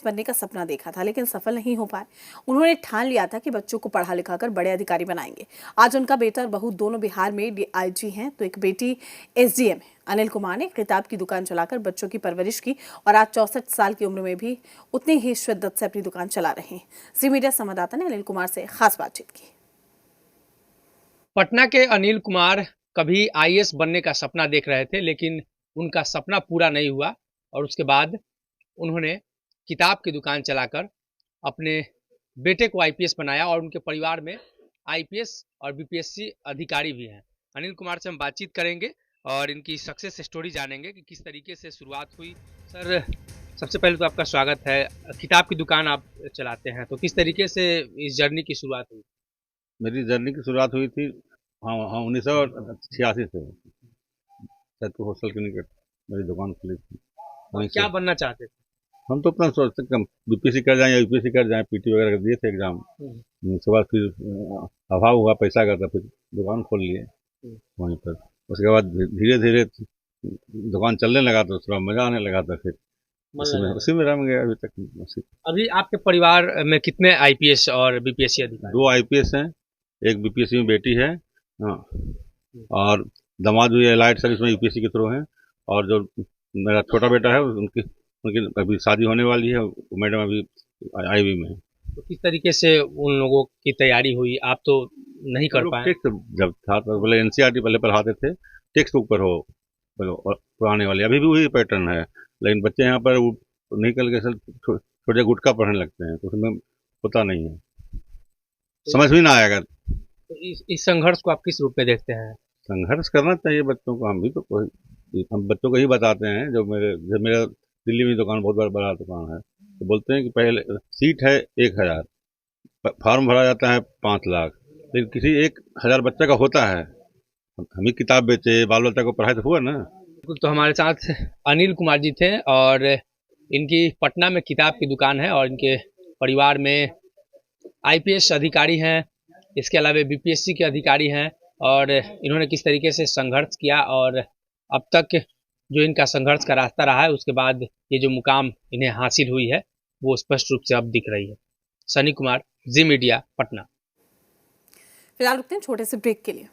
बनने का सपना देखा था, लेकिन सफल नहीं हो पाए। उन्होंने ठान लिया था कि बच्चों को पढ़ा लिखाकर बड़े अधिकारी बनाएंगे। आज उनका बेटा और बहू दोनों बिहार में डीआईजी हैं, तो एक बेटी एसडीएम है। अनिल कुमार ने किताब की दुकान चलाकर बच्चों की परवरिश की और आज 64 साल की उम्र में भी उतनी ही शिद्दत से अपनी दुकान चला रहे हैं। जी मीडिया संवाददाता ने अनिल कुमार से खास बातचीत की। पटना के अनिल कुमार कभी आईएएस बनने का सपना देख रहे थे, लेकिन उनका सपना पूरा नहीं हुआ और उसके बाद उन्होंने किताब की दुकान चलाकर अपने बेटे को आईपीएस बनाया और उनके परिवार में आईपीएस और बीपीएससी अधिकारी भी हैं। अनिल कुमार से हम बातचीत करेंगे और इनकी सक्सेस स्टोरी जानेंगे कि किस तरीके से शुरुआत हुई। सर, सबसे पहले तो आपका स्वागत है। किताब की दुकान आप चलाते हैं, तो किस तरीके से इस जर्नी की शुरुआत हुई? मेरी जर्नी की शुरुआत हुई थी 1986 से। सैदपुर हॉस्टल के निकट मेरी दुकान खुली थी। वहीं क्या से बनना चाहते थे? हम तो अपना सोचते कि हम बीपीएससी कर जाएं या यूपीएससी कर जाएं, पीटी वगैरह दिए थे एग्जाम। उसके बाद फिर अभाव हुआ पैसा का, तो फिर दुकान खोल लिए वहीं पर। उसके बाद धीरे धीरे दुकान चलने लगा तो थोड़ा मजा आने लगा, तो फिर उसी में रम गया अभी तक। अभी आपके परिवार में कितने आईपीएस और बीपीएससी अधिकारी? 2 आईपीएस हैं, एक बीपीएससी में बेटी है, हाँ, और दामाद भी एलाइड सर्विस में यूपीएससी के थ्रू हैं। और जो मेरा छोटा बेटा है उनकी उनकी अभी शादी होने वाली है, मैडम अभी आईवी में है। तो किस तरीके से उन लोगों की तैयारी हुई? आप तो नहीं कर पाए। टेक्स्ट जब था तो बोले एनसीईआरटी पहले पढ़ाते थे, टेक्स्ट बुक पर हो पुराने वाली, अभी भी वही पैटर्न है। लेकिन बच्चे यहाँ पर निकल के छोटे गुटखा पढ़ने लगते हैं, तो उसमें होता नहीं है, समझ भी ना आएगा। तो इस संघर्ष को आप किस रूप में देखते हैं? संघर्ष करना चाहिए बच्चों को। हम भी तो हम बच्चों को ही बताते हैं। जो मेरा दिल्ली में दुकान, बहुत बड़ा दुकान है, तो बोलते हैं कि पहले सीट है 1000, फॉर्म भरा जाता है 5 लाख, लेकिन किसी 1000 बच्चे का होता है। हम ही किताब बेचे, बाल बच्चा को पढ़ाए तो हुआ ना। तो हमारे साथ अनिल कुमार जी थे और इनकी पटना में किताब की दुकान है और इनके परिवार में आईपीएस अधिकारी हैं, इसके अलावा बीपीएससी के अधिकारी हैं और इन्होंने किस तरीके से संघर्ष किया और अब तक जो इनका संघर्ष का रास्ता रहा है, उसके बाद ये जो मुकाम इन्हें हासिल हुई है वो स्पष्ट रूप से अब दिख रही है। सनी कुमार, जी मीडिया, पटना। फिलहाल रुकते हैं छोटे से ब्रेक के लिए।